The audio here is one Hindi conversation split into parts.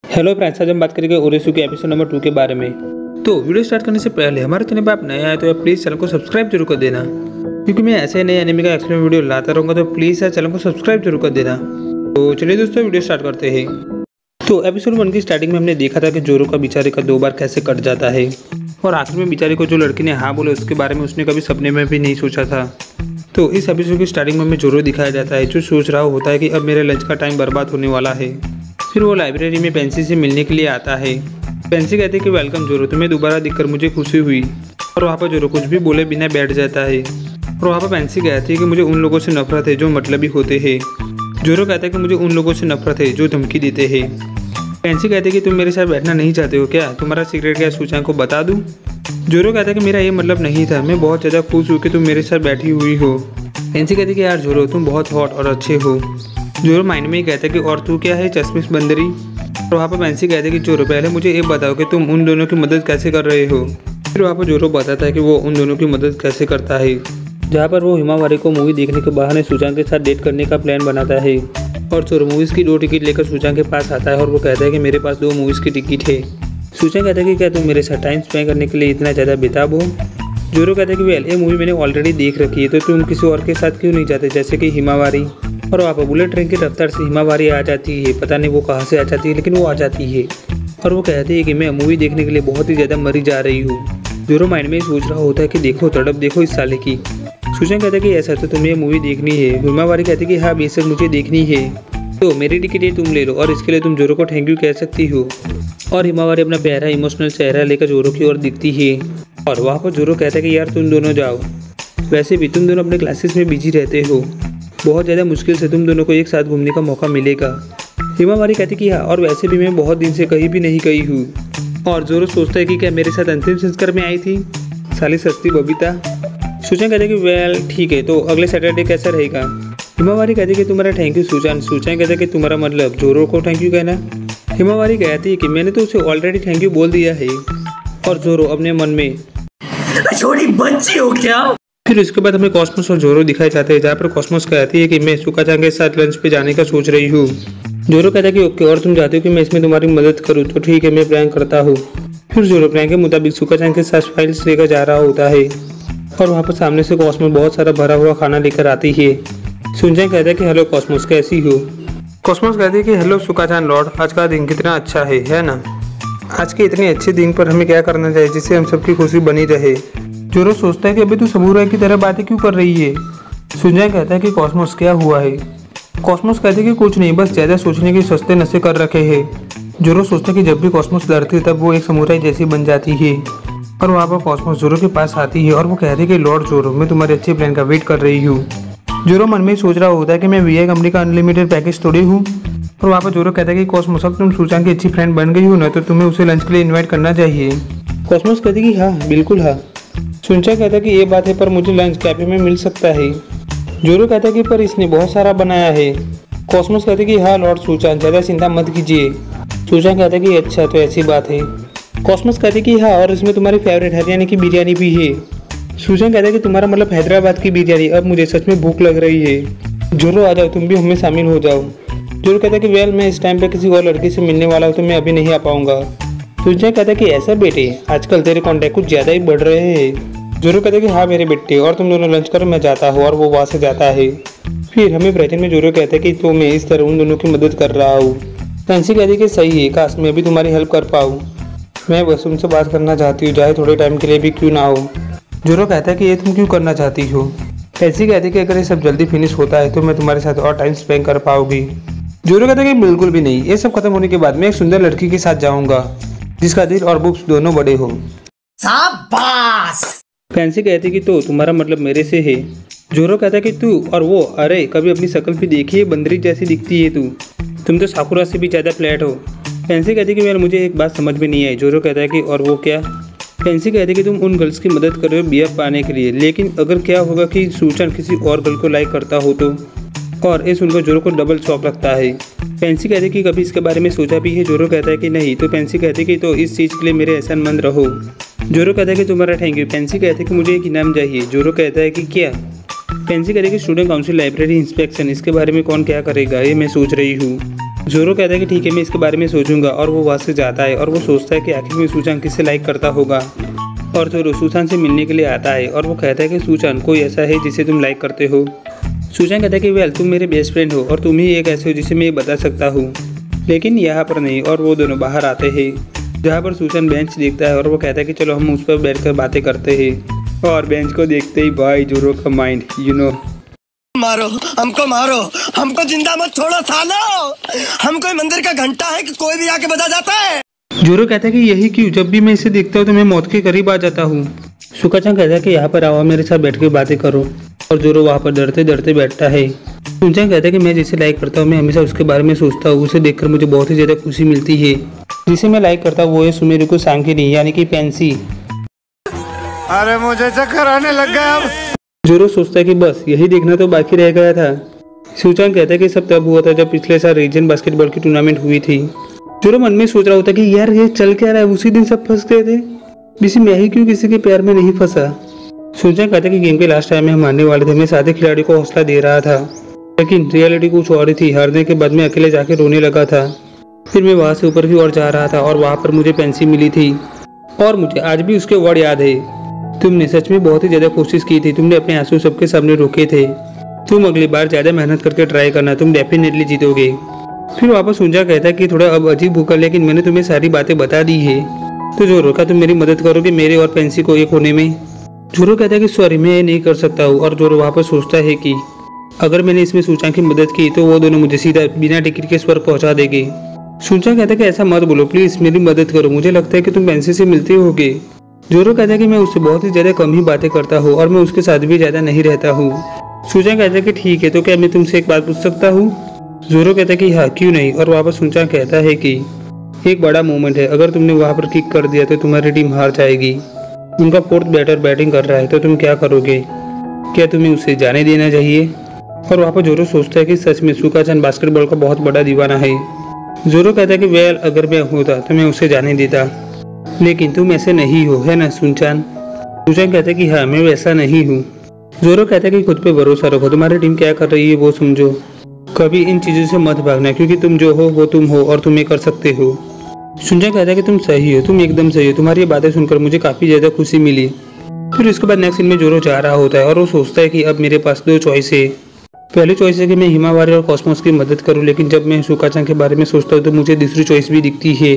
हेलो फ्रेंड्स, आज हम बात करेंगे ओरेसू के एपिसोड नंबर 2 के बारे में। तो वीडियो स्टार्ट करने से पहले हमारे चैनल पर आप नए आए तो आप प्लीज़ चैनल को सब्सक्राइब जरूर कर देना, क्योंकि मैं ऐसे नए एनिमे का एक्सप्लेन वीडियो लाता रहूँगा। तो प्लीज़ यार चैनल को सब्सक्राइब जरूर कर देना। तो चलिए दोस्तों, वीडियो स्टार्ट करते हैं। तो एपिसोड 1 की स्टार्टिंग में हमने देखा था कि जोरो का बेचारे का 2 बार कैसे कट जाता है, और आखिर में बेचारे को जो लड़की ने हाँ बोले उसके बारे में उसने कभी सपने में भी नहीं सोचा था। तो इस एपिसोड की स्टार्टिंग में हमें जोरो दिखाया जाता है जो सोच रहा होता है कि अब मेरे लंच का टाइम बर्बाद होने वाला है। फिर वो लाइब्रेरी में पेंसी से मिलने के लिए आता है। पेंसी कहती है कि वेलकम जोरो, तुम्हें दोबारा दिखकर मुझे खुशी हुई। और वहाँ पर जोरो कुछ भी बोले बिना बैठ जाता है। और वहाँ पर पेंसी कहती है कि मुझे उन लोगों से नफरत है जो मतलबी होते हैं। जोरो कहता है कि मुझे उन लोगों से नफरत है जो धमकी देते हैं। पेंसी कहती है कि तुम मेरे साथ बैठना नहीं चाहते हो क्या? तुम्हारा सीक्रेट क्या सूचना को बता दूँ? जोरो कहता है कि मेरा ये मतलब नहीं था, मैं बहुत ज़्यादा खुश हूँ कि तुम मेरे साथ बैठी हुई हो। पेंसी कहती है कि यार जोरो, तुम बहुत हॉट और अच्छे हो। जोरो माइंड में ही कहता है कि और तू क्या है, चश्मिश बंदरी। और वहाँ पर पेंसी कहते हैं कि जोरो, पहले मुझे ये बताओ कि तुम उन दोनों की मदद कैसे कर रहे हो। फिर वहाँ पर जोरो बताता है कि वो उन दोनों की मदद कैसे करता है, जहाँ पर वो हिमावारी को मूवी देखने के बहाने सुजान के साथ डेट करने का प्लान बनाता है। और जोरो मूवीज़ की 2 टिकट लेकर सुजान के पास आता है और वो कहता है कि मेरे पास 2 मूवीज़ की टिकट है। सुजान कहता है कि क्या तुम मेरे साथ टाइम स्पेंड करने के लिए इतना ज़्यादा बेताब हो? जोरो कहता है कि वेल, ये मूवी मैंने ऑलरेडी देख रखी है, तो तुम किसी और के साथ क्यों नहीं जाते, जैसे कि हिमावारी। और वहाँ पर बुलेट ट्रेन की रफ्तार से हिमावारी आ जाती है। पता नहीं वो कहाँ से आ जाती है, लेकिन वो आ जाती है। और वो कहती है कि मैं मूवी देखने के लिए बहुत ही ज़्यादा मरी जा रही हूँ। जोरो माइंड में सोच रहा होता है कि देखो तड़प देखो इस साले की। सुजान कहता है कि ऐसा तो तुम्हें ये मूवी देखनी है। हिमावारी कहती है कि हाँ बेशक मुझे देखनी है, तो मेरी टिकट ये तुम ले लो, और इसके लिए तुम जोरो को थैंक यू कह सकती हो। और हिमावारी अपना प्यारा इमोशनल चेहरा लेकर जोरो की ओर दिखती है। और वहाँ पर जोरो कहता है कि यार तुम दोनों जाओ, वैसे भी तुम दोनों अपने क्लासेस में बिजी रहते हो, बहुत ज़्यादा मुश्किल से तुम दोनों को एक साथ घूमने का मौका मिलेगा। हिमावारी कहती कि हाँ, और वैसे भी मैं बहुत दिन से कहीं भी नहीं गई हूँ। और जोरो सोचता है कि क्या मेरे साथ अंतिम संस्कार में आई थी, साली सस्ती बबीता। सुजान कहते कि वेल ठीक है, तो अगले सैटरडे कैसा रहेगा? हिमावारी कहती कि तुम्हारा थैंक यू सुजान। सुजान कहते कि तुम्हारा मतलब जोरो को थैंक यू कहना? हिमावारी कहती है कि मैंने तो उसे ऑलरेडी थैंक यू बोल दिया है। और जोरो अपने मन में, छोटी बच्ची हो क्या? फिर उसके बाद हमें कॉस्मोस और जोरो दिखाए जाते हैं, जहाँ पर कॉस्मोस कहती है कि मैं सुकाचान के साथ लंच पे जाने का सोच रही हूँ। जोरो कहता है कि ओके, और तुम चाहते हो कि मैं इसमें तुम्हारी मदद करूँ, तो ठीक है मैं प्रैंक करता हूँ। फिर जोरो प्रैंक के मुताबिक सुकाचान के साथ फाइल्स लेकर जा रहा होता है। और वहाँ पर सामने से कॉस्मोस बहुत सारा भरा हुआ खाना लेकर आती है। सुजान कहता है कि हेलो कॉस्मोस, कैसी हो? कॉस्मोस कहती है कि हेलो सुकाचान लॉर्ड, आज का दिन कितना अच्छा है ना? आज के इतने अच्छे दिन पर हमें क्या करना चाहिए जिससे हम सबकी खुशी बनी रहे? जोरो सोचता है कि अभी तू सबूराई की तरह बातें क्यों कर रही है? सुजान कहता है कि कॉस्मोस क्या हुआ है? कॉस्मोस कहते हैं कि कुछ नहीं, बस ज़्यादा सोचने के सस्ते नशे कर रखे हैं। जोरो सोचता है कि जब भी कॉस्मोस लड़ती है तब वो एक समुराई जैसी बन जाती है। और वहाँ पर कॉस्मोस जोरो के पास आती है और वो कहती है कि लॉर्ड जोरो, मैं तुम्हारे अच्छे प्लान का वेट कर रही हूँ। जोरो मन में सोच रहा होता है कि मैं वीआई कंपनी का अनलिमिटेड पैकेज थोड़ी हूँ। और वहाँ पर जोरो कहता है कि कॉस्मोस, अब तुम सुजान की अच्छी फ्रेंड बन गई हो ना, तो तुम्हें उसे लंच के लिए इन्वाइट करना चाहिए। कॉस्मोस कहती है कि हाँ बिल्कुल हाँ। सुजान कहता है कि ये बात है, पर मुझे लंच कैफे में मिल सकता है। जोरो कहता है कि पर इसने बहुत सारा बनाया है। कॉस्मोस कहते हैं कि हाँ लॉर्ड सुजान, ज़्यादा चिंता मत कीजिए। सुजान कहता है कि अच्छा तो ऐसी बात है। कॉस्मोस कहते हैं कि हाँ, और इसमें तुम्हारी फेवरेट हरियाणा की बिरयानी भी है। सुजान कहता है कि तुम्हारा मतलब हैदराबाद की बिरयानी, अब मुझे सच में भूख लग रही है। जोरो आ जाओ, तुम भी हमें शामिल हो जाओ। जोरो कहता है कि वेल, मैं इस टाइम पे किसी और लड़की से मिलने वाला हूँ, तो मैं अभी नहीं आ पाऊंगा। सुजान कहता है कि ऐसा बेटे, आजकल तेरे कॉन्टैक्ट कुछ ज़्यादा ही बढ़ रहे हैं। जोरो कहता है कि हाँ मेरे बेटे, और तुम दोनों लंच करो, मैं जाता हूँ। और वो वहाँ से जाता है। फिर हमें प्रेजेंट में जोरो कहता है कि तो मैं इस तरह उन दोनों की मदद कर रहा हूँ। पेंसी कहती है कि सही है, काश मैं भी तुम्हारी हेल्प कर पाऊँ। मैं बस तुमसे बात करना चाहती हूँ, चाहे थोड़े टाइम के लिए भी क्यों ना हो। जोरो कहता है कि ये तुम क्यों करना चाहती हो? पेंसी कहती है कि अगर ये सब जल्दी फिनिश होता है तो मैं तुम्हारे साथ और टाइम स्पेंड कर पाऊंगी। जोरो कहता है कि बिल्कुल भी नहीं, ये सब खत्म होने के बाद मैं एक सुंदर लड़की के साथ जाऊंगा जिसका दिल और बुक्स दोनों बड़े हो। शाबाश। पेंसी कहती है कि तो तुम्हारा मतलब मेरे से है? जोरो कहता है कि तू और वो, अरे कभी अपनी शक्ल भी देखी है, बंदरी जैसी दिखती है तुम तो साकुरा से भी ज़्यादा फ्लैट हो। पेंसी कहती है कि यार मुझे एक बात समझ में नहीं आई। जोरो कहता है कि और वो क्या? पेंसी कहती है कि तुम उन गर्ल्स की मदद कर रहे हो बीएफ पाने के लिए, लेकिन अगर क्या होगा कि सुजान किसी और गर्ल को लाइक करता हो तो? और ये सुनकर जोरो को डबल शॉक लगता है। पेंसी कहती है कि कभी इसके बारे में सोचा भी है? जोरो कहता है कि नहीं। तो पेंसी कहती है कि तो इस चीज़ के लिए मेरे एहसानमंद रहो। जोरो कहता है कि तुम्हारा थैंक यू। पेंसी कहती है कि मुझे एक इनाम चाहिए। जोरो कहता है कि क्या? पेंसी कहती है कि स्टूडेंट काउंसिल लाइब्रेरी इंस्पेक्शन, इसके बारे में कौन क्या करेगा ये मैं सोच रही हूँ। जोरो कहता है कि ठीक है मैं इसके बारे में सोचूंगा और वो वहाँ से जाता है और वो सोचता है कि आखिर में सूचान किसे लाइक करता होगा। और जोरो सूचान से मिलने के लिए आता है और वो कहता है कि सूचान कोई ऐसा है जिसे तुम लाइक करते हो। सूचान कहता है कि वेल तुम मेरे बेस्ट फ्रेंड हो और तुम ही एक ऐसे हो जिसे मैं बता सकता हूँ, लेकिन यहाँ पर नहीं। और वो दोनों बाहर आते हैं जहाँ पर सूचान बेंच देखता है और वो कहता है कि चलो हम उस पर बैठकर बातें करते हैं। और बेंच को देखते ही भाई जोरो का माइंड मारो हमको जिंदा मत छोड़ो सालो। हम कोई मंदिर का घंटा है कि कोई भी आके बजा जाता है। जोरो कहता है कि यही क्यों, जब भी मैं इसे देखता हूँ तो मैं मौत के करीब आ जाता हूँ। सुकाचान कहता है कि यहाँ पर आओ मेरे साथ बैठ के बातें करो। और जोरो वहाँ पर डरते डरते बैठता है। सुनचान कहता है कि मैं जिसे लाइक करता हूँ मैं हमेशा उसके बारे में सोचता हूँ, उसे देखकर मुझे बहुत ही ज़्यादा खुशी मिलती है। जिसे मैं लाइक करता हूँ वो है सुमेरुको सांकिनी यानी कि पेंसी। अरे मुझे चक्कर आने लग गया अब। जोरो सोचता है कि बस यही देखना तो बाकी रह गया था। सुचान कहता है कि सब तब हुआ था जब पिछले साल रीजन बास्केटबॉल की टूर्नामेंट हुई थी। जोरो मन में सोच रहा होता कि यार ये चल क्या रहा है, उसी दिन सब फंस गए थे, किसी मैं ही क्यों किसी के प्यार में नहीं फंसा। सुचान कहता है कि गेम के लास्ट टाइम में हम हारने वाले थे, मैं साथी खिलाड़ी को हौसला दे रहा था, लेकिन रियलिटी कुछ और ही थी। हारने के बाद मैं अकेले जाके रोने लगा था। फिर मैं वहाँ से ऊपर की ओर जा रहा था और वहाँ पर मुझे पेंसी मिली थी और मुझे आज भी उसके वर्ड याद है। तुमने सच में बहुत ही ज़्यादा कोशिश की थी, तुमने अपने आंसू सबके सामने रोके थे। तुम अगली बार ज़्यादा मेहनत करके ट्राई करना, तुम डेफिनेटली जीतोगे। फिर वापस सुंजा कहता है कि थोड़ा अब अजीब होगा लेकिन मैंने तुम्हें सारी बातें बता दी है, तो जोरो का तुम मेरी मदद करोगे मेरे और पेंसी को एक होने में। जोरो कहता है कि सॉरी मैं ये नहीं कर सकता हूँ। और जोरो वापस सोचता है कि अगर मैंने इसमें सूचान की मदद की तो वो दोनों मुझे सीधा बिना टिकट के स्वर्ग पहुँचा देंगे। सूचान कहता है कि ऐसा मत बोलो, प्लीज़ मेरी मदद करो, मुझे लगता है कि तुम पेंसी से मिलते होगे। जोरो कहता है कि मैं उससे बहुत ही ज़्यादा कम ही बातें करता हूँ और मैं उसके साथ भी ज़्यादा नहीं रहता हूँ। सूचान कहता है कि ठीक है, तो क्या मैं तुमसे एक बात पूछ सकता हूँ। जोरो कहता है कि हाँ क्यों नहीं। और वापस सूचान कहता है कि एक बड़ा मोमेंट है, अगर तुमने वहाँ पर किक कर दिया तो तुम्हारी टीम हार जाएगी। उनका फोर्थ बैटर बैटिंग कर रहा है तो तुम क्या करोगे, क्या तुम्हें उसे जाने देना चाहिए। और वहाँ पर जोरो सोचता है कि सच में सुकाचान बास्केटबॉल का बहुत बड़ा दीवाना है। जोरो कहता है कि वेल अगर मैं होता तो मैं उसे जाने देता, लेकिन तुम ऐसे नहीं हो, है ना सुनचान। सुनचान कहता है कि हाँ मैं वैसा नहीं हूँ। जोरो कहता है कि खुद पे भरोसा रखो, तुम्हारी टीम क्या कर रही है वो समझो, कभी इन चीज़ों से मत भागना, क्योंकि तुम जो हो वो तुम हो और तुम ये कर सकते हो। सुनचान कहता है कि तुम सही हो, तुम एकदम सही हो, तुम्हारी ये बातें सुनकर मुझे काफ़ी ज़्यादा खुशी मिली। फिर उसके बाद नेक्स्ट सीन में जोरो जा रहा होता है और वो सोचता है कि अब मेरे पास दो चॉइस है। पहली चॉइस है कि मैं हिमावारी और कॉस्मोस की मदद करूं, लेकिन जब मैं सुकाचान के बारे में सोचता हूँ तो मुझे दूसरी चॉइस भी दिखती है।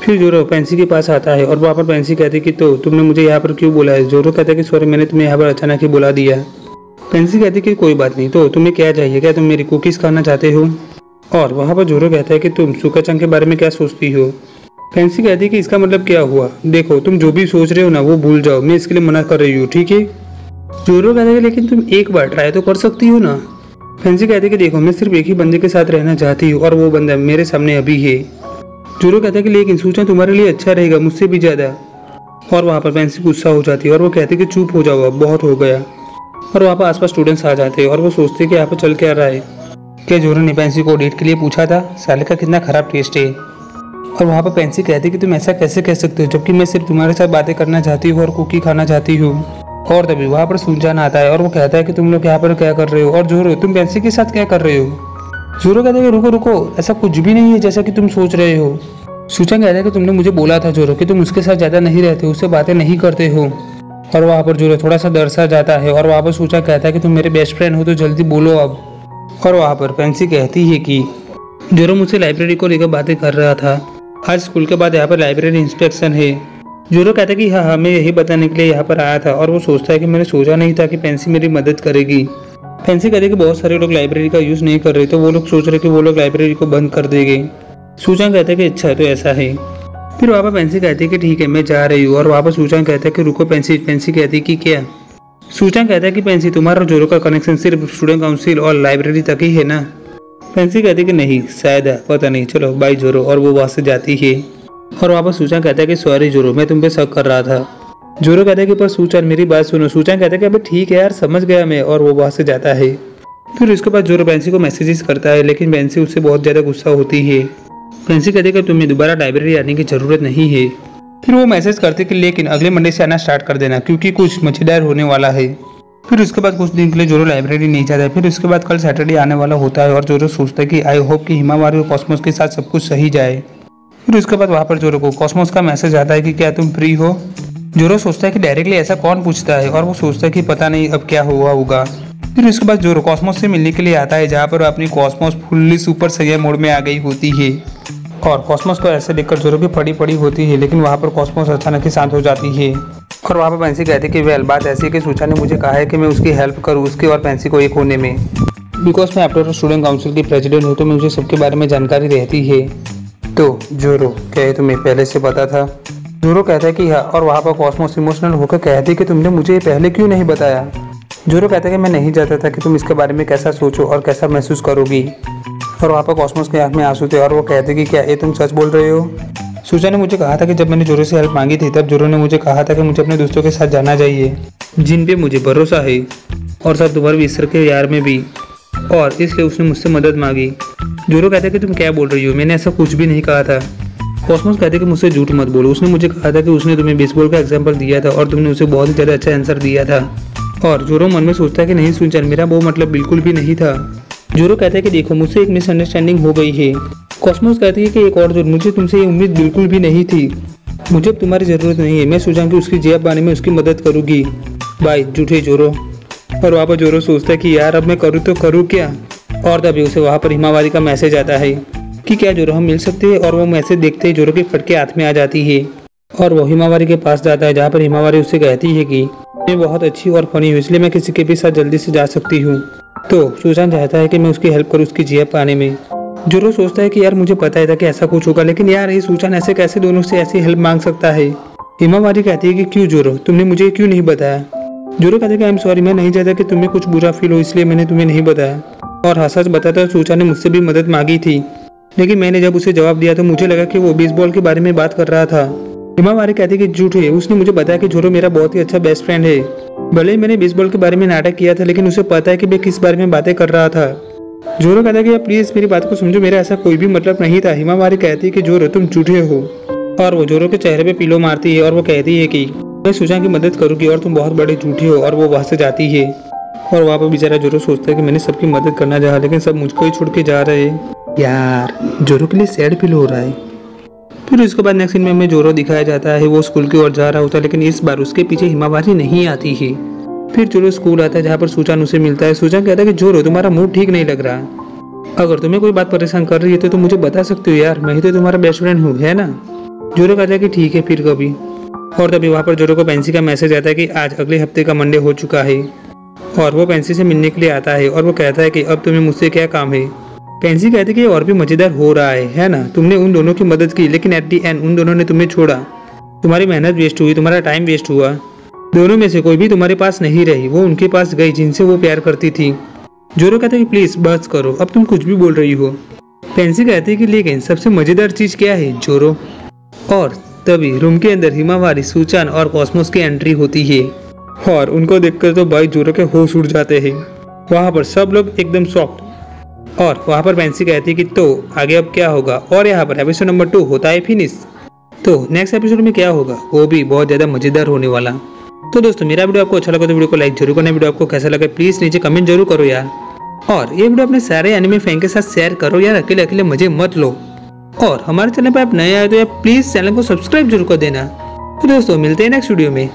फिर जोरो पेंसी के पास आता है और वहाँ पर पेंसी कहती है कि तो तुमने मुझे यहाँ पर क्यों बोला है। जोरो कहता है कि सॉरी मैंने तुम्हें यहाँ पर अचानक ही बुला दिया। पेंसी कहती है कि कोई बात नहीं, तो तुम्हें क्या चाहिए, क्या तुम मेरी कुकीज़ खाना चाहते हो। और वहाँ पर जोरो कहता है कि तुम सुकाचान के बारे में क्या सोचती हो। पेंसी कहती है कि इसका मतलब क्या हुआ, देखो तुम जो भी सोच रहे हो ना वो भूल जाओ, मैं इसके लिए मना कर रही हूँ, ठीक है। जोरो कहता है लेकिन तुम एक बार ट्राई तो कर सकती हो ना। पेंसी कहती है कि देखो मैं सिर्फ एक ही बंदे के साथ रहना चाहती हूँ और वो बंदा मेरे सामने अभी है। जोरो कहता है कि लेकिन सूचना तुम्हारे लिए अच्छा रहेगा मुझसे भी ज़्यादा। और वहाँ पर पेंसी गुस्सा हो जाती है और वो कहती है कि चुप हो जाओ अब बहुत हो गया। और वहाँ पर आसपास स्टूडेंट्स आ जाते हैं और वो सोचते हैं कि यहाँ पर चल क्या रहा है। क्या जोरो ने पेंसी को डेट के लिए पूछा था, साले का कितना खराब टेस्ट है। और वहाँ पर पेंसी कहती है कि तुम ऐसा कैसे कह सकते हो जबकि मैं सिर्फ तुम्हारे साथ बातें करना चाहती हूँ और कुकी खाना चाहती हूँ। और तभी वहाँ पर सुनचान आता है और वो कहता है कि तुम लोग यहाँ पर क्या कर रहे हो, और जोरो तुम पेंसी के साथ क्या कर रहे हो। जोरो कहता है कि रुको रुको, ऐसा कुछ भी नहीं है जैसा कि तुम सोच रहे हो। सुचान कहता है कि तुमने मुझे बोला था जोरो कि तुम उसके साथ ज़्यादा नहीं रहते, उससे बातें नहीं करते हो। और वहाँ पर जोरो थोड़ा सा डर सा जाता है और वहाँ पर सुचान कहता है कि तुम मेरे बेस्ट फ्रेंड हो तो जल्दी बोलो अब। और वहाँ पर पेंसी कहती है कि जोरो मुझसे लाइब्रेरी को लेकर बातें कर रहा था, आज स्कूल के बाद यहाँ पर लाइब्रेरी इंस्पेक्शन है। जोरो कहता है कि हाँ मैं यही बताने के लिए यहाँ पर आया था। और वो सोचता है कि मैंने सोचा नहीं था कि पेंसी मेरी मदद करेगी। पेंसी कहती है कि बहुत सारे लोग लाइब्रेरी का यूज़ नहीं कर रहे, तो वो लोग सोच रहे कि वो लोग लाइब्रेरी को बंद कर देंगे। सुचान कहता है कि अच्छा तो ऐसा है। फिर वहाँ पर पेंसी कहती है कि ठीक है मैं जा रही हूँ। और वहाँ पर सुचान कहता है कि रुको पेंसी। पेंसी कहती है कि क्या। सुचान कहता है कि पेंसी तुम्हारा और जोरो का कनेक्शन सिर्फ स्टूडेंट काउंसिल और लाइब्रेरी तक ही है ना। पेंसी कहती है कि नहीं शायद है, पता नहीं, चलो बाय जोरो। और वो वहाँ से जाती है। और वापस सुचान कहता है कि सॉरी जोरो मैं तुम पे शक कर रहा था। जोरो कहता है कि पर सुचान मेरी बात सुनो। सुचान कहता है कि अबे ठीक है यार समझ गया मैं। और वो वहाँ से जाता है। फिर उसके बाद जोरो पेंसी को मैसेजेस करता है, लेकिन पेंसी उससे बहुत ज़्यादा गुस्सा होती है। पेंसी कहती है कि तुम्हें दोबारा लाइब्रेरी आने की ज़रूरत नहीं है। फिर वो मैसेज करते कि लेकिन अगले मंडे से आना स्टार्ट कर देना क्योंकि कुछ मज़ेदार होने वाला है। फिर उसके बाद कुछ दिन के लिए जोरो लाइब्रेरी नहीं जाता है। फिर उसके बाद कल सैटरडे आने वाला होता है और जोरो सोचता है कि आई होप कि हिमावारी और कॉस्मोस के साथ सब कुछ सही जाए। फिर उसके बाद वहाँ पर जोरो को कॉस्मोस का मैसेज आता है कि क्या तुम फ्री हो। जोरो सोचता है कि डायरेक्टली ऐसा कौन पूछता है और वो सोचता है कि पता नहीं अब क्या हुआ होगा। फिर उसके बाद जोरो कॉस्मोस से मिलने के लिए आता है जहाँ पर अपनी Cosmos fully super Saiyan mode में आ गई होती है और कॉस्मोस को ऐसे देखकर जोरो की पड़ी पड़ी होती है। लेकिन वहाँ पर कॉस्मोस अचानक ही शांत हो जाती है और वहाँ पर पेंसी कहती है कि वेल बात ऐसी है कि सूचा ने मुझे कहा है कि मैं उसकी हेल्प करूँ उसके और पेंसी को एक होने में, बिकॉज मैं आफ्टर स्टूडेंट काउंसिल की प्रेसिडेंट हूँ तो मुझे सबके बारे में जानकारी रहती है। तो जोरो क्या है तुम्हें पहले से पता था। जोरो कहता है कि हाँ और वहाँ पर कॉस्मोस इमोशनल होकर कहती है कि तुमने मुझे पहले क्यों नहीं बताया। जोरो कहता है कि मैं नहीं चाहता था कि तुम इसके बारे में कैसा सोचो और कैसा महसूस करोगी। और वहाँ पर कॉस्मोस के आँख में आंसू थे और वो कहते कि क्या ये तुम सच बोल रहे हो। सूचा ने मुझे कहा था कि जब मैंने जोरो से हेल्प मांगी थी तब जोरो ने मुझे कहा था कि मुझे अपने दोस्तों के साथ जाना चाहिए जिन पे मुझे भरोसा है और साथ दोबारा भी ईश्वर के यार में भी, और इसलिए उसने मुझसे मदद मांगी। जोरो कहता है कि तुम क्या बोल रही हो, मैंने ऐसा कुछ भी नहीं कहा था। कॉस्मोस कहते कि मुझसे झूठ मत बोलो, उसने मुझे कहा था कि उसने तुम्हें बेसबॉल का एग्जाम्पल दिया था और तुमने उसे बहुत ही ज़्यादा अच्छा आंसर दिया था। और जोरो मन में सोचता है कि नहीं सुनचन मेरा वो मतलब बिल्कुल भी नहीं था। जोरो कहता है कि देखो मुझसे एक मिसअंडरस्टैंडिंग हो गई है। कॉस्मोस कहती है कि एक और जो मुझे तुमसे ये उम्मीद बिल्कुल भी नहीं थी, मुझे अब तुम्हारी ज़रूरत नहीं है, मैं सोचा कि उसकी जेब पाने में उसकी मदद करूँगी। बाय झूठे जोरो। और वहाँ पर जोरो सोचता है कि यार अब मैं करूँ तो करूँ क्या। और तभी उसे वहाँ पर हिमावारी का मैसेज आता है कि क्या जोरो हम मिल सकते हैं। और वो मैसेज देखते ही जोरो के फटके हाथ में आ जाती है और वो हिमावारी के पास जाता है जहाँ पर हिमावारी उससे कहती है कि मैं बहुत अच्छी और फनी हूँ इसलिए मैं किसी के भी साथ जल्दी से जा सकती हूँ। तो सुजान चाहता है कि मैं उसकी हेल्प करूँ उसकी जेब पाने में। जोरो सोचता है कि यार मुझे पता ही था कि ऐसा कुछ होगा, लेकिन यार ये सुजान ऐसे कैसे दोनों से ऐसी हेल्प मांग सकता है। हिमावारी कहती है कि क्यों जोरो तुमने मुझे क्यों नहीं बताया। जोरो कहता है कि आई एम सॉरी मैं नहीं चाहता कि तुम्हें कुछ बुरा फील हो इसलिए मैंने तुम्हें नहीं बताया। और हाँ सच बताता सुजान ने मुझसे भी मदद मांगी थी, लेकिन मैंने जब उसे जवाब दिया तो मुझे लगा कि वो बेसबॉल के बारे में बात कर रहा था। हिमावारी कहती है कि झूठ है, उसने मुझे बताया कि जोरो मेरा बहुत ही अच्छा बेस्ट फ्रेंड है। भले ही मैंने बेसबॉल के बारे में नाटक किया था लेकिन उसे पता है कि मैं किस बारे में बातें कर रहा था। जोरो कहता है कि प्लीज मेरी बात को समझो, मेरा ऐसा कोई भी मतलब नहीं था। हिमावारी कहती है कि जोरो तुम झूठे हो और वो जोरो के चेहरे पे पिलो मारती है और वो कहती है कि मैं सुजान की मदद करूंगी और तुम बहुत बड़े झूठे हो। और वो वहां से जाती है और वहाँ पर बेचारा जोरो सोचता है कि मैंने सबकी मदद करना चाहा लेकिन सब मुझको ही छोड़ के जा रहे हैं। यार जोरो के लिए सैड फील हो रहा है। फिर उसके बाद नेक्स्ट सीन में हमें जोरो दिखाया जाता है, वो स्कूल की ओर जा रहा होता है लेकिन इस बार उसके पीछे हिमावारी नहीं आती है। फिर जोरो स्कूल आता है जहाँ पर सुजान उसे मिलता है। सुजान कहता है कि जोरो तुम्हारा मूड ठीक नहीं लग रहा, अगर तुम्हें कोई बात परेशान कर रही है तो तुम मुझे बता सकते हो यार, मैं ही तो तुम्हारा बेस्ट फ्रेंड हूँ है ना। जोरो कहता है कि ठीक है फिर कभी। और तभी वहाँ पर जोरो को पेंसी का मैसेज आता है कि आज अगले हफ्ते का मंडे हो चुका है और वो पेंसी से मिलने के लिए आता है और वो कहता है कि अब तुम्हें मुझसे क्या काम है। पेंसी कहती है कि और भी मजेदार हो रहा है ना, तुमने उन दोनों की मदद की लेकिन एट दी एंड उन दोनों ने तुम्हें छोड़ा, तुम्हारी मेहनत वेस्ट हुई, तुम्हारा टाइम वेस्ट हुआ, दोनों में से कोई भी तुम्हारे पास नहीं रही, वो उनके पास गई जिनसे वो प्यार करती थी। जोरो कहता है कि प्लीज बस करो, अब तुम कुछ भी बोल रही हो। पेंसी कहती है कि लेकिन सबसे मजेदार चीज क्या है जोरो। और तभी रूम के अंदर हिमावारी, सुजान और कॉस्मोस की एंट्री होती है और उनको देखकर तो भाई जोरो के होश उड़ जाते हैं। वहाँ पर सब लोग एकदम शॉक्ड। और वहाँ पर पेंसी कहती है कि तो आगे अब क्या होगा। और यहाँ पर एपिसोड नंबर 2 होता है फिनिश। तो नेक्स्ट एपिसोड में क्या होगा वो भी बहुत ज़्यादा मजेदार होने वाला। तो दोस्तों मेरा वीडियो आपको अच्छा लगा तो वीडियो को लाइक जरूर करना, वीडियो आपको कैसा लगा प्लीज़ नीचे कमेंट जरूर करो यार। और ये वीडियो अपने सारे एनिमे फैन के साथ शेयर करो यार, अकेले अकेले मजे मत लो। और हमारे चैनल पर आप नए आए तो यार प्लीज़ चैनल को सब्सक्राइब जरूर कर देना। तो दोस्तों मिलते हैं नेक्स्ट वीडियो में।